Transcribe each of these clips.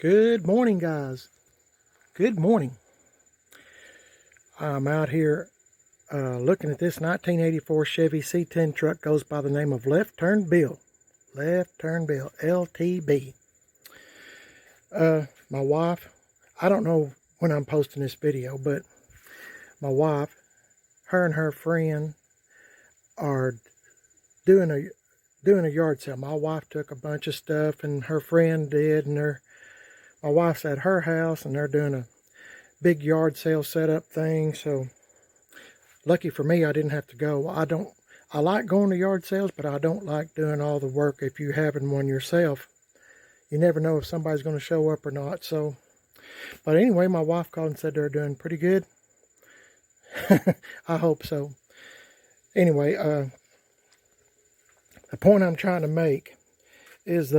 Good morning, guys. Good morning. I'm out here looking at this 1984 Chevy C10 truck. Goes by the name of Left Turn Bill. Left Turn Bill, LTB. My wife, I don't know when I'm posting this video, but my wife, her and her friend are doing a yard sale. My wife took a bunch of stuff and her friend did, and my wife's at her house and they're doing a big yard sale setup thing. So lucky for me, I didn't have to go. I like going to yard sales, but I don't like doing all the work. If you having one yourself, you never know if somebody's going to show up or not. So, but anyway, my wife called and said they're doing pretty good. I hope so. Anyway, the point I'm trying to make is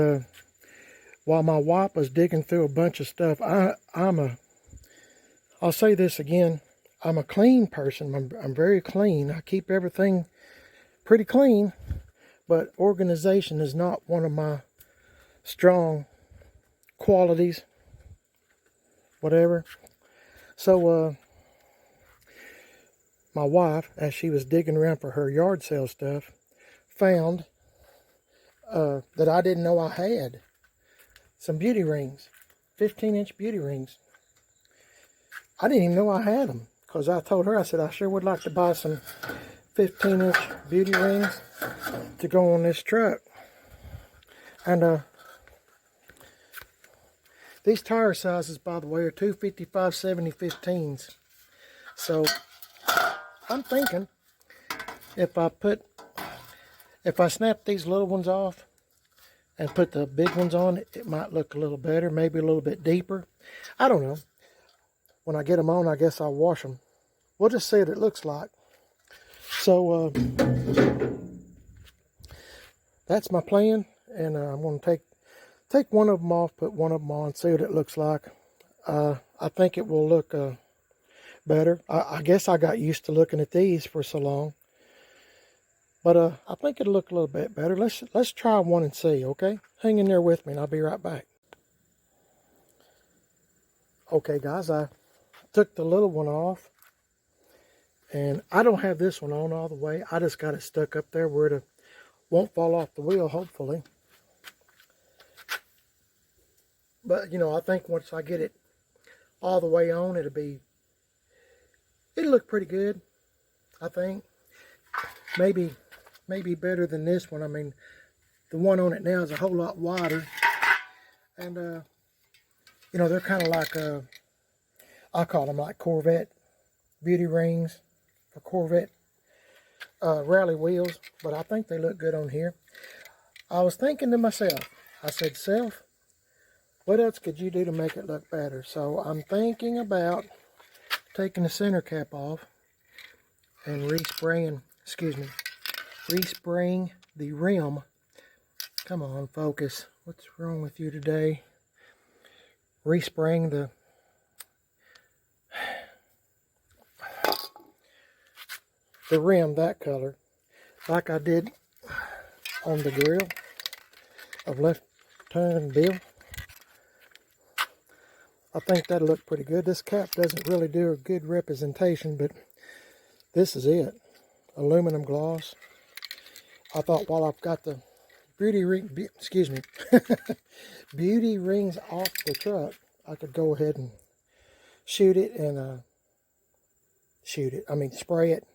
while my wife was digging through a bunch of stuff, I'll say this again, I'm a clean person. I'm very clean. I keep everything pretty clean, but organization is not one of my strong qualities, whatever. So my wife, as she was digging around for her yard sale stuff, found that I didn't know I had some beauty rings, 15-inch beauty rings. I didn't even know I had them, because I told her, I said, I sure would like to buy some 15-inch beauty rings to go on this truck. And these tire sizes, by the way, are 255 70 15s. So I'm thinking if I snap these little ones off and put the big ones on, it might look a little better, maybe a little bit deeper. I don't know. When I get them on, I guess I'll wash them. We'll just see what it looks like. So that's my plan, and I'm going to take one of them off, put one of them on, see what it looks like. I think it will look better. I guess I got used to looking at these for so long. But I think it'll look a little bit better. Let's try one and see, okay? Hang in there with me and I'll be right back. Okay, guys, I took the little one off. And I don't have this one on all the way. I just got it stuck up there where it won't fall off the wheel, hopefully. But, you know, I think once I get it all the way on, it'll look pretty good, I think. Maybe better than this one. I mean, the one on it now is a whole lot wider. And, you know, they're kind of like, I call them like Corvette beauty rings for Corvette rally wheels. But I think they look good on here. I was thinking to myself, I said, self, what else could you do to make it look better? So I'm thinking about taking the center cap off and respraying the rim. Come on, focus. What's wrong with you today? Respraying the rim that color, like I did on the grill of Left Turn Bill. I think that'll look pretty good. This cap doesn't really do a good representation, but this is it. Aluminum gloss. I thought while I've got the beauty rings off the truck, I could go ahead and spray it,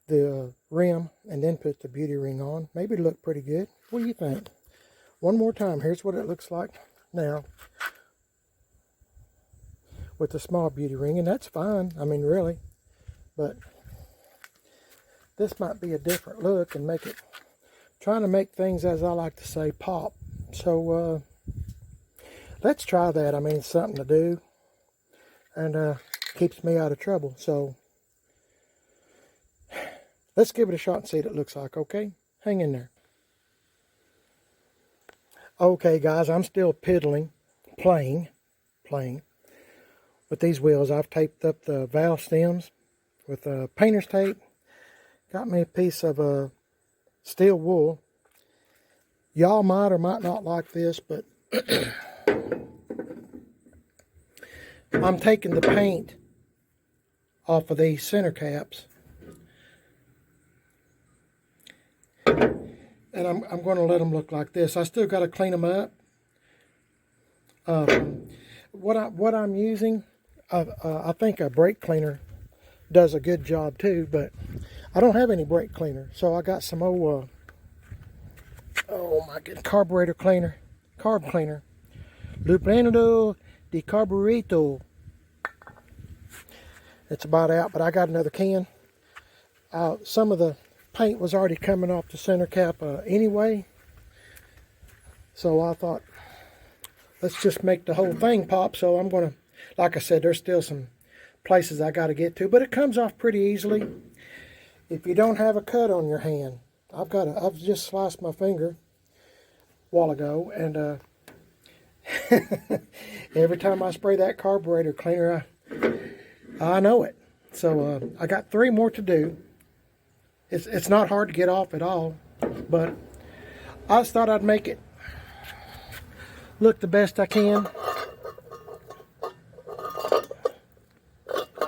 the rim, and then put the beauty ring on. Maybe it'll look pretty good. What do you think? One more time. Here's what it looks like now with the small beauty ring, and that's fine. I mean, really, but this might be a different look and trying to make things, as I like to say, pop. So let's try that. I mean, it's something to do, and keeps me out of trouble. So let's give it a shot and see what it looks like, okay? Hang in there. Okay, guys, I'm still playing with these wheels. I've taped up the valve stems with painter's tape. Got me a piece of steel wool. Y'all might or might not like this, but I'm taking the paint off of these center caps. And I'm going to let them look like this. I still got to clean them up. What I'm using, I think a brake cleaner does a good job too, but I don't have any brake cleaner, so I got some old oh my goodness, carburetor cleaner, carb cleaner, Lubricado de Carbureto. It's about out, but I got another can. Some of the paint was already coming off the center cap anyway, so I thought, let's just make the whole thing pop. So I'm gonna, like I said, there's still some places I got to get to, but it comes off pretty easily if you don't have a cut on your hand. I've just sliced my finger a while ago, and every time I spray that carburetor cleaner, I know it. So I got 3 more to do. It's not hard to get off at all, but I just thought I'd make it look the best I can.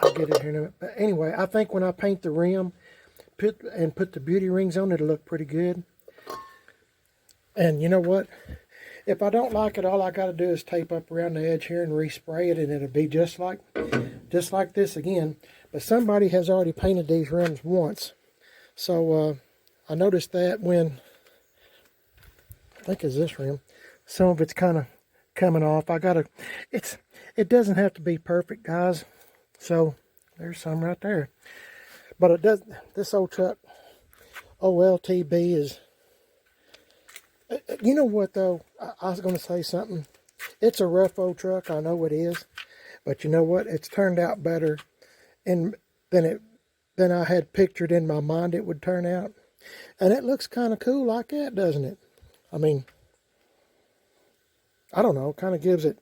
I'll get it here in a minute. But anyway, I think when I paint the rim, put the beauty rings on, it'll look pretty good. And you know what? If I don't like it, all I got to do is tape up around the edge here and respray it, and it'll be just like this again. But somebody has already painted these rims once, so I noticed that when, I think it's this rim, some of it's kind of coming off. It doesn't have to be perfect, guys. So there's some right there. But it does. This old truck, OLTB, is. You know what though? I was going to say something. It's a rough old truck. I know it is, but you know what? It's turned out better, than I had pictured in my mind it would turn out, and it looks kind of cool like that, doesn't it? I mean, I don't know. Kind of gives it,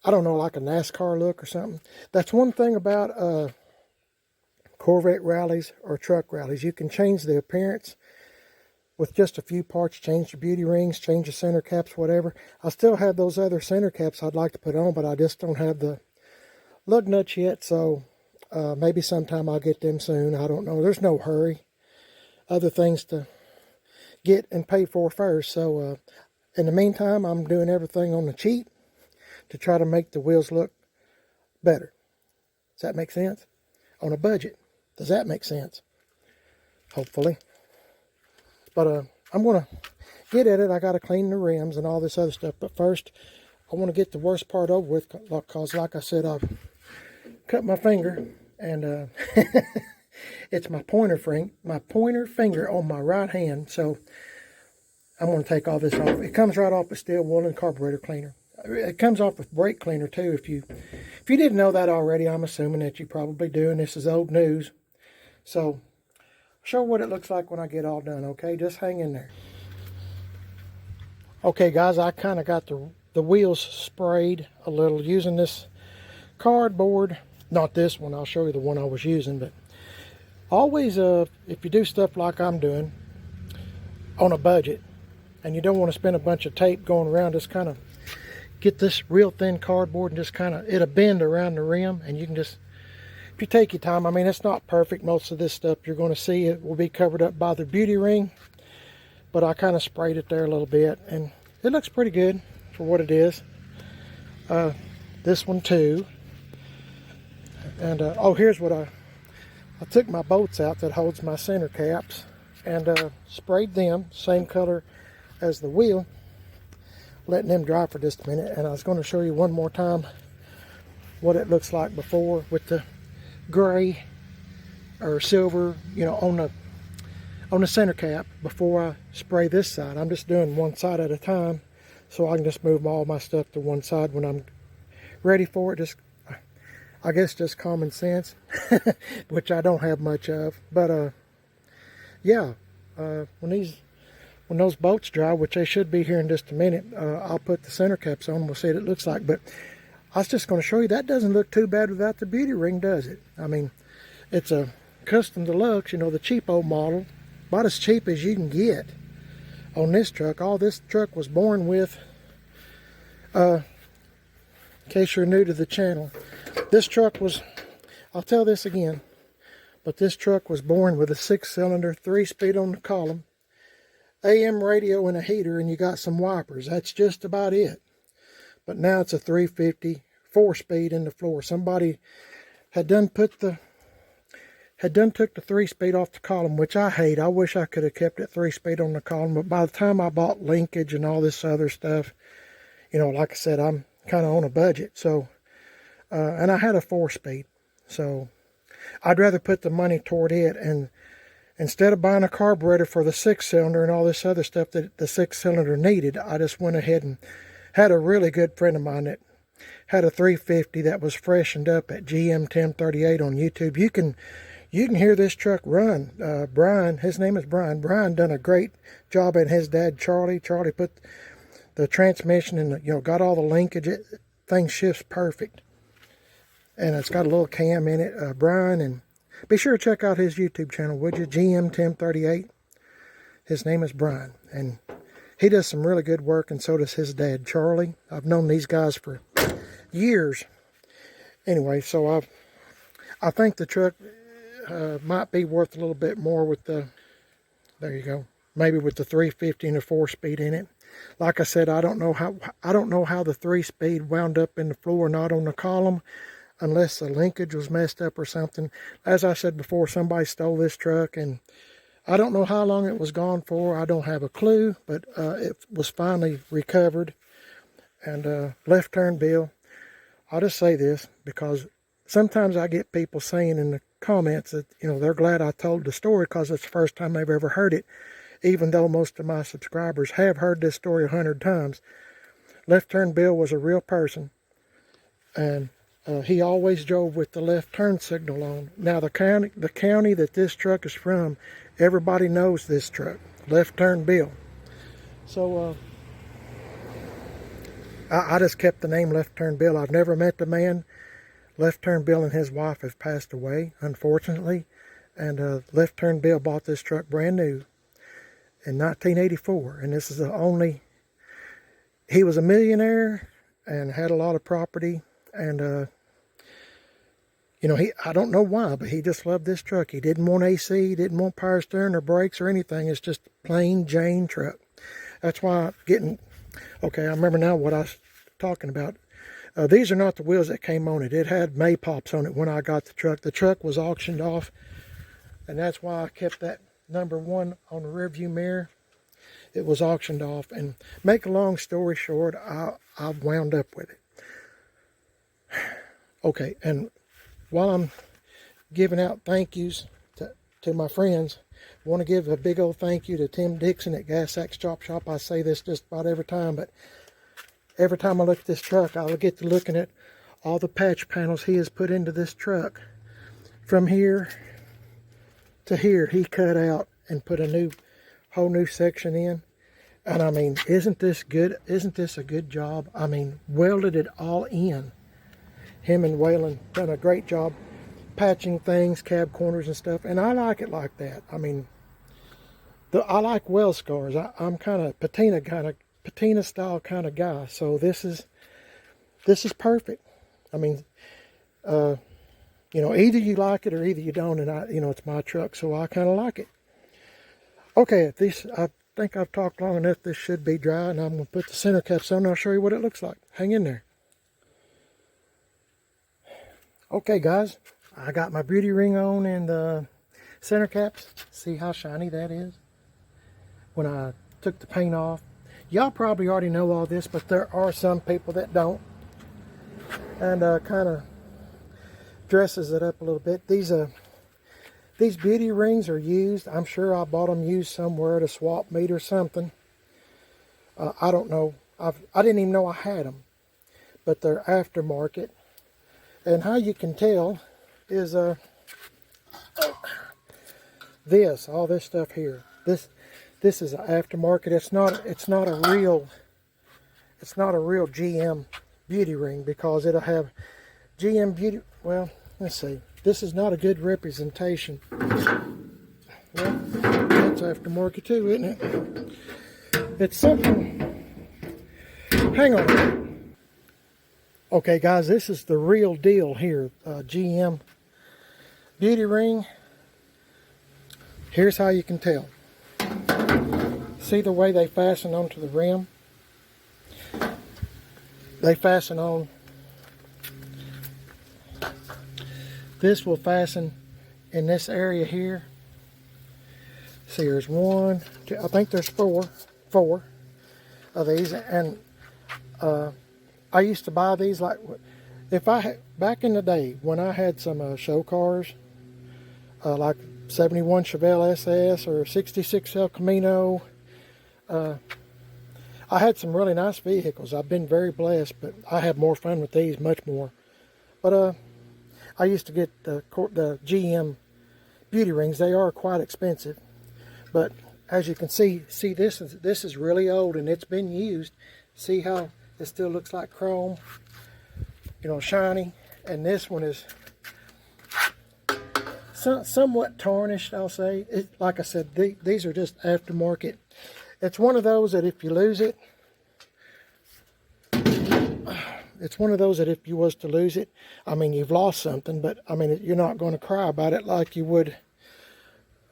I don't know, like a NASCAR look or something. That's one thing about Corvette rallies or truck rallies. You can change the appearance with just a few parts. Change the beauty rings, change the center caps, whatever. I still have those other center caps I'd like to put on, but I just don't have the lug nuts yet. So maybe sometime I'll get them soon. I don't know. There's no hurry. Other things to get and pay for first. So in the meantime, I'm doing everything on the cheap to try to make the wheels look better. Does that make sense? On a budget. Does that make sense? Hopefully. But I'm going to get at it. I got to clean the rims and all this other stuff. But first, I want to get the worst part over with, because like I said, I've cut my finger, and it's my pointer finger on my right hand. So I'm going to take all this off. It comes right off with steel wool and carburetor cleaner. It comes off with brake cleaner too. If you didn't know that already, I'm assuming that you probably do, and this is old news. So show what it looks like when I get all done, okay? Just hang in there. Okay, guys, I kind of got the wheels sprayed a little using this cardboard. Not this one. I'll show you the one I was using. But always, if you do stuff like I'm doing on a budget, and you don't want to spend a bunch of tape going around, just kind of get this real thin cardboard and just kind of, it'll bend around the rim, and you can just, if you take your time, I mean, it's not perfect. Most of this stuff you're going to see, it will be covered up by the beauty ring, but I kind of sprayed it there a little bit, and it looks pretty good for what it is. This one too. And oh, here's what I took my bolts out that holds my center caps, and sprayed them same color as the wheel, letting them dry for just a minute. And I was going to show you one more time what it looks like before with the gray or silver, you know, on the center cap before I spray this side. I'm just doing one side at a time, so I can just move all my stuff to one side when I'm ready for it. Just, I guess, just common sense, which I don't have much of. But yeah, when those bolts dry, which they should be here in just a minute, I'll put the center caps on. We'll see what it looks like. But I was just going to show you, that doesn't look too bad without the beauty ring, does it? I mean, it's a custom deluxe, you know, the cheapo model, about as cheap as you can get on this truck. All this truck was born with in case you're new to the channel, this truck was, I'll tell this again, but this truck was born with a 6-cylinder, 3-speed on the column, AM radio and a heater, and you got some wipers. That's just about it. But now it's a 350, 4-speed in the floor. Somebody had done took the 3-speed off the column, which I hate. I wish I could have kept it 3-speed on the column, but by the time I bought linkage and all this other stuff, you know, like I said, I'm kind of on a budget. So, and I had a 4-speed, so I'd rather put the money toward it. And instead of buying a carburetor for the 6-cylinder and all this other stuff that the 6-cylinder needed, I just went ahead and had a really good friend of mine that had a 350 that was freshened up at GM 1038 on YouTube. You can hear this truck run. Brian, his name is Brian. Brian done a great job, and his dad Charlie. Charlie put the transmission in, you know, got all the linkage. Thing shifts perfect, and it's got a little cam in it. Brian, and be sure to check out his YouTube channel, would you? GM 1038. His name is Brian, and he does some really good work, and so does his dad Charlie. I've known these guys for years. Anyway, so I think the truck might be worth a little bit more with the, there you go, maybe with the 350 and a 4-speed in it. Like I said, I don't know how the 3-speed wound up in the floor, not on the column, unless the linkage was messed up or something. As I said before, somebody stole this truck, and I don't know how long it was gone for. I don't have a clue, but it was finally recovered. And left turn bill. I'll just say this, because sometimes I get people saying in the comments that, you know, they're glad I told the story because it's the first time they've ever heard it, even though most of my subscribers have heard this story 100 times. Left turn Bill was a real person, and he always drove with the left turn signal on. Now the county that this truck is from, everybody knows this truck, Left Turn Bill. So I just kept the name Left Turn Bill. I've never met the man. Left Turn Bill and his wife have passed away, unfortunately. And Left Turn Bill bought this truck brand new in 1984. And this is the only, he was a millionaire and had a lot of property. And, you know, I don't know why, but he just loved this truck. He didn't want AC, he didn't want power steering or brakes or anything. It's just a plain Jane truck. That's why okay, I remember now what I was talking about. These are not the wheels that came on it. It had maypops on it when I got the truck. The truck was auctioned off, and that's why I kept that number 1 on the rearview mirror. It was auctioned off, and make a long story short, I've wound up with it. Okay, and while I'm giving out thank yous to my friends, I want to give a big old thank you to Tim Dixon at Gas Axe Chop Shop. I say this just about every time, but every time I look at this truck, I'll get to looking at all the patch panels he has put into this truck. From here to here, he cut out and put a whole new section in. And I mean, isn't this good? Isn't this a good job? I mean, welded it all in. Him and Waylon done a great job patching things, cab corners and stuff. And I like it like that. I mean, I like weld scars. I'm kind of patina style kind of guy. So this is perfect. I mean, you know, either you like it or either you don't. And you know, it's my truck, so I kind of like it. Okay, I think I've talked long enough. This should be dry, and I'm going to put the center caps on and I'll show you what it looks like. Hang in there. Okay, guys, I got my beauty ring on and the center caps. See how shiny that is when I took the paint off. Y'all probably already know all this, but there are some people that don't, and kind of dresses it up a little bit. These beauty rings are used. I'm sure I bought them used somewhere at a swap meet or something. I don't know. I didn't even know I had them, but they're aftermarket. And how you can tell is all this stuff here. This is an aftermarket. It's not a real GM beauty ring, because it'll have GM beauty. Well, let's see. This is not a good representation. Well, that's aftermarket too, isn't it? It's something. Hang on a minute. Okay guys, this is the real deal here. GM beauty ring. Here's how you can tell. See the way they fasten onto the rim? They fasten on. This will fasten in this area here. See, there's one, two, I think there's four of these, and I used to buy these like, if I had, back in the day when I had some show cars, like 71 Chevelle SS or 66 El Camino, I had some really nice vehicles. I've been very blessed, but I have more fun with these, much more. But I used to get the GM beauty rings. They are quite expensive, but as you can see this is really old and it's been used. See how it still looks like chrome, you know, shiny, and this one is somewhat tarnished, I'll say. Like I said, these are just aftermarket. It's one of those that if you lose it, it's one of those that if you was to lose it, I mean, you've lost something, but I mean, you're not going to cry about it like you would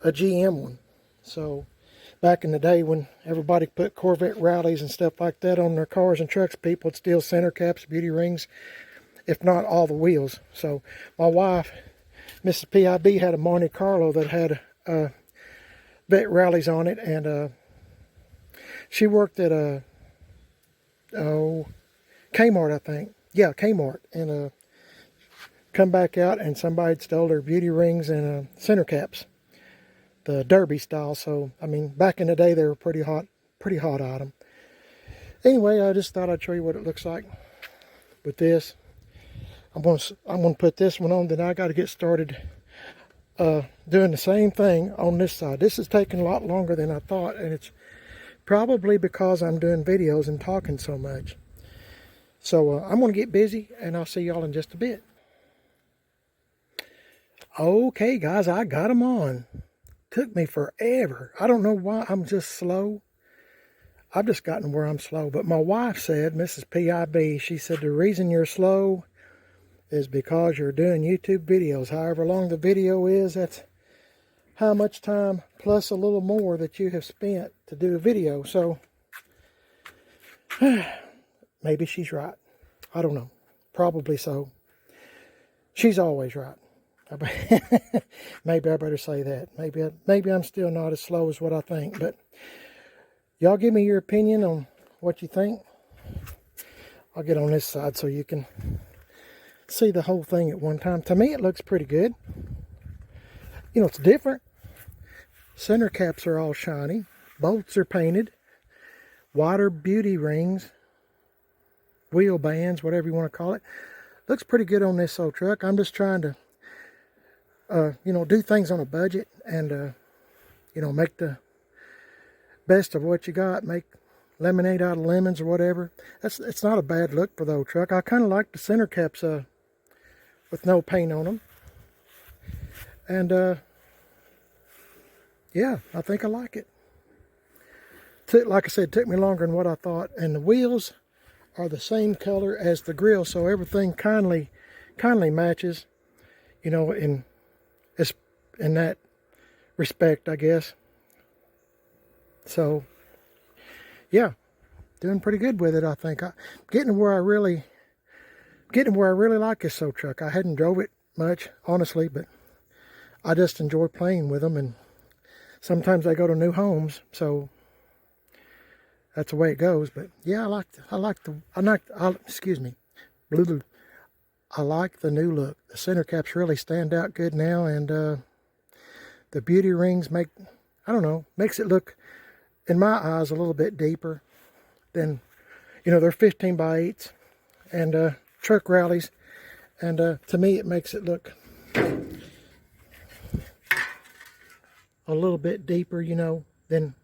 a GM one. So back in the day when everybody put Corvette rallies and stuff like that on their cars and trucks, people would steal center caps, beauty rings, if not all the wheels. So my wife, Mrs. PIB, had a Monte Carlo that had vet rallies on it, and she worked at a Kmart, I think. Yeah, Kmart, and come back out and somebody had stole her beauty rings and center caps, the derby style. So I mean, back in the day they were pretty hot item. Anyway, I just thought I'd show you what it looks like with this. I'm gonna put this one on, then I got to get started doing the same thing on this side. This is taking a lot longer than I thought, and it's probably because I'm doing videos and talking so much. So I'm going to get busy, and I'll see y'all in just a bit. Okay, guys, I got them on. Took me forever. I don't know why. I'm just slow. I've just gotten where I'm slow. But my wife said, Mrs. PIB, she said the reason you're slow is because you're doing YouTube videos. However long the video is, that's how much time plus a little more that you have spent to do a video. So maybe she's right. I don't know. Probably so. She's always right. Maybe I better say that. Maybe I'm still not as slow as what I think. But y'all give me your opinion on what you think. I'll get on this side so you can see the whole thing at one time. To me, it looks pretty good. You know, it's different. Center caps are all shiny. Bolts are painted. Wider beauty rings. Wheel bands, whatever you want to call it. Looks pretty good on this old truck. I'm just trying to, you know, do things on a budget and, you know, make the best of what you got. Make lemonade out of lemons or whatever. It's not a bad look for the old truck. I kind of like the center caps with no paint on them. And, yeah, I think I like it. Like I said, it took me longer than what I thought. And the wheels are the same color as the grill, so everything kindly matches, you know, in that respect, I guess. So yeah, doing pretty good with it, I think. Getting where I really like this old truck. I hadn't drove it much, honestly, but I just enjoy playing with them, and sometimes I go to new homes, so that's the way it goes. But yeah, I like the new look. The center caps really stand out good now, and the beauty rings makes it look, in my eyes, a little bit deeper than, you know, they're 15 by 8s and truck rallies, and to me it makes it look a little bit deeper, you know, than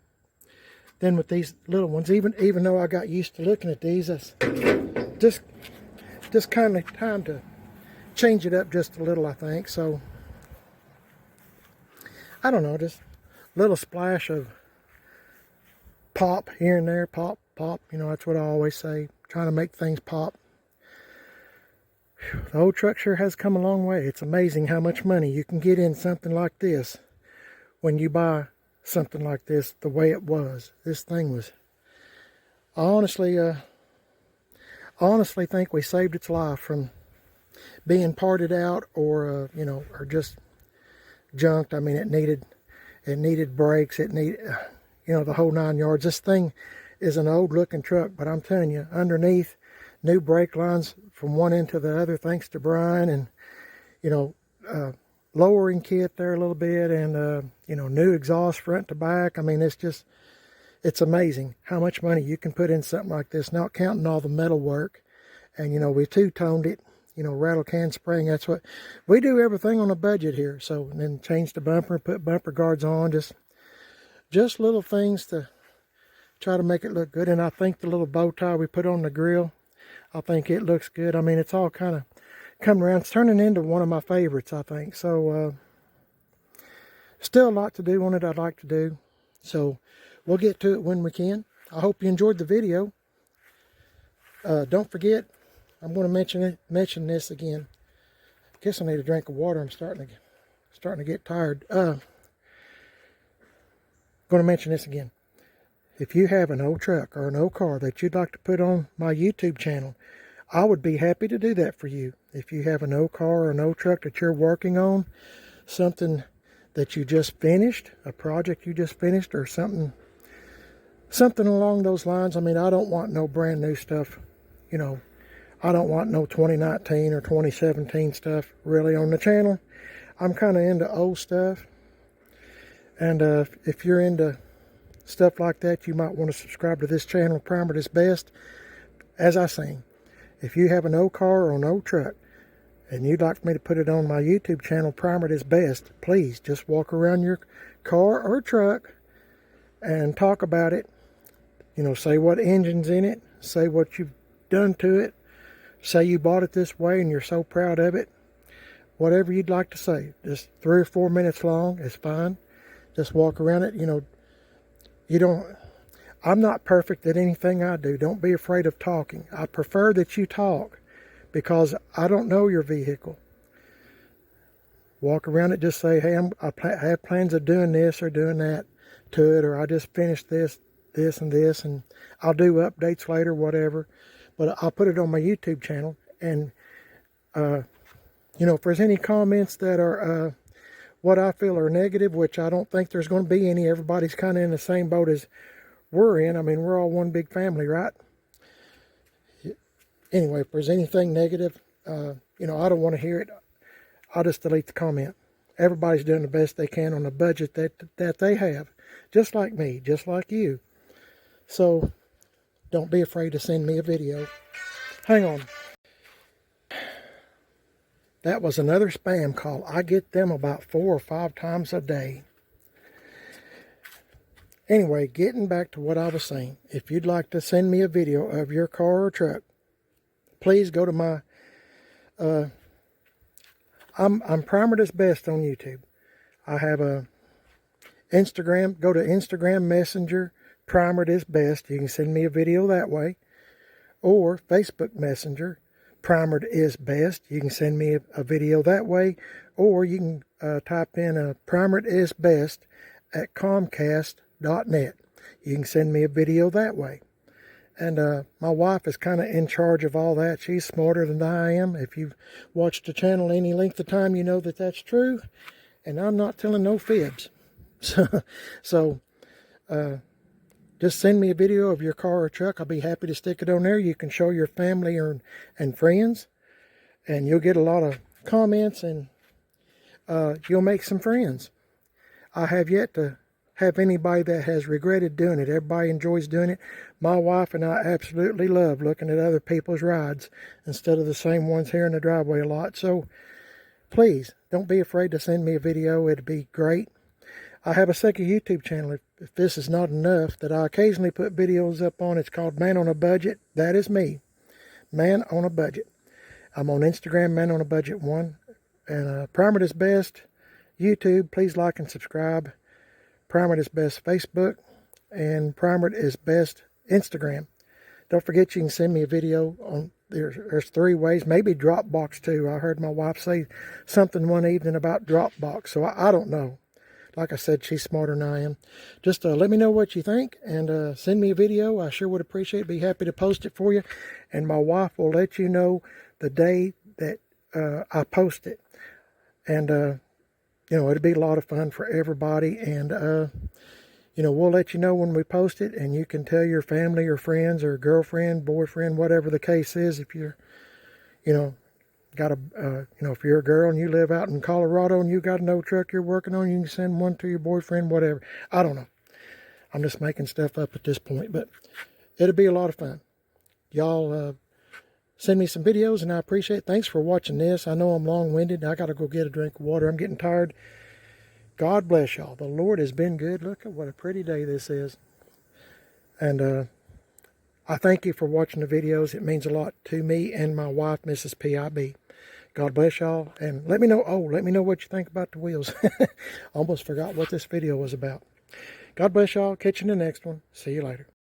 with these little ones. Even though I got used to looking at these, that's just kind of time to change it up just a little, I think. So I don't know, just a little splash of pop here and there. Pop, you know, that's what I always say, trying to make things pop. The old truck sure has come a long way. It's amazing how much money you can get in something like this when you buy something like this the way it was. This thing was, I honestly think we saved its life from being parted out or you know, or just junked. I mean, it needed brakes, it needed, you know, the whole 9 yards. This thing is an old looking truck, but I'm telling you, underneath, new brake lines from one end to the other, thanks to Brian, and you know, lowering kit there a little bit, and you know, new exhaust front to back. I mean, it's amazing how much money you can put in something like this, not counting all the metal work. And you know, we two-toned it, you know, rattle can spring. That's what we do, everything on a budget here. So then change the bumper, put bumper guards on, just little things to try to make it look good. And I think the little bow tie we put on the grill, I think it looks good. I mean, it's all kind of coming around. It's turning into one of my favorites, I think. So still a lot to do on it I'd like to do. So we'll get to it when we can. I hope you enjoyed the video. Don't forget, I'm going to mention this again. I guess I need a drink of water. I'm starting to get tired. Going to mention this again. If you have an old truck or an old car that you'd like to put on my YouTube channel, I would be happy to do that for you. If you have an old car or an old truck that you're working on, something that you just finished, a project you just finished, or something along those lines. I mean, I don't want no brand new stuff, you know. I don't want no 2019 or 2017 stuff really on the channel. I'm kind of into old stuff. And if you're into stuff like that, you might want to subscribe to this channel, Primer Is Best. As I say, if you have an old car or an old truck and you'd like for me to put it on my YouTube channel, Primer Is Best, please just walk around your car or truck and talk about it. You know, say what engine's in it, say what you've done to it, say you bought it this way and you're so proud of it. Whatever you'd like to say, just 3 or 4 minutes long is fine. Just walk around it. You know, I'm not perfect at anything I do. Don't be afraid of talking. I prefer that you talk because I don't know your vehicle. Walk around it, just say, hey, I have plans of doing this or doing that to it, or I just finished this, and this, and I'll do updates later, whatever. But I'll put it on my YouTube channel. And, you know, if there's any comments that are what I feel are negative, which I don't think there's going to be any. Everybody's kind of in the same boat as we're in. I mean, we're all one big family, right? Anyway, if there's anything negative, you know, I don't want to hear it. I'll just delete the comment. Everybody's doing the best they can on the budget that they have. Just like me, just like you. So, don't be afraid to send me a video. Hang on. That was another spam call. I get them about 4 or 5 times a day. Anyway, getting back to what I was saying. If you'd like to send me a video of your car or truck, please go to my... I'm Primer Is Best on YouTube. I have a Instagram. Go to Instagram Messenger, Primer Is Best. You can send me a video that way. Or Facebook Messenger, Primer Is Best. You can send me a video that way, or you can type in Primer Is Best at Comcast.net. You can send me a video that way. And my wife is kind of in charge of all that. She's smarter than I am. If you've watched the channel any length of time, you know that that's true. And I'm not telling no fibs. So just send me a video of your car or truck. I'll be happy to stick it on there. You can show your family and friends, and you'll get a lot of comments, and you'll make some friends. I have yet to have anybody that has regretted doing it. Everybody enjoys doing it. My wife and I absolutely love looking at other people's rides instead of the same ones here in the driveway a lot. So please, don't be afraid to send me a video. It'd be great. I have a second YouTube channel, if this is not enough, that I occasionally put videos up on. It's called Man on a Budget. That is me. Man on a Budget. I'm on Instagram, Man on a Budget 1. And Primer Is Best, YouTube. Please like and subscribe. Primer Is Best Facebook. And Primer Is Best Instagram. Don't forget you can send me a video there's 3 ways, maybe Dropbox too. I heard my wife say something one evening about Dropbox, so I don't know. Like I said, she's smarter than I am. Just let me know what you think, and send me a video. I sure would appreciate it. Be happy to post it for you. And my wife will let you know the day that I post it. And, you know, it'll be a lot of fun for everybody. And, you know, we'll let you know when we post it. And you can tell your family or friends or girlfriend, boyfriend, whatever the case is. If you're, you know, got a, you know, if you're a girl and you live out in Colorado and you got an old truck you're working on, you can send one to your boyfriend, whatever. I don't know. I'm just making stuff up at this point, but it'll be a lot of fun. Y'all send me some videos, and I appreciate it. Thanks for watching this. I know I'm long-winded. I got to go get a drink of water. I'm getting tired. God bless y'all. The Lord has been good. Look at what a pretty day this is. And I thank you for watching the videos. It means a lot to me and my wife, Mrs. PIB. God bless y'all. And let me know, let me know what you think about the wheels. Almost forgot what this video was about. God bless y'all. Catch you in the next one. See you later.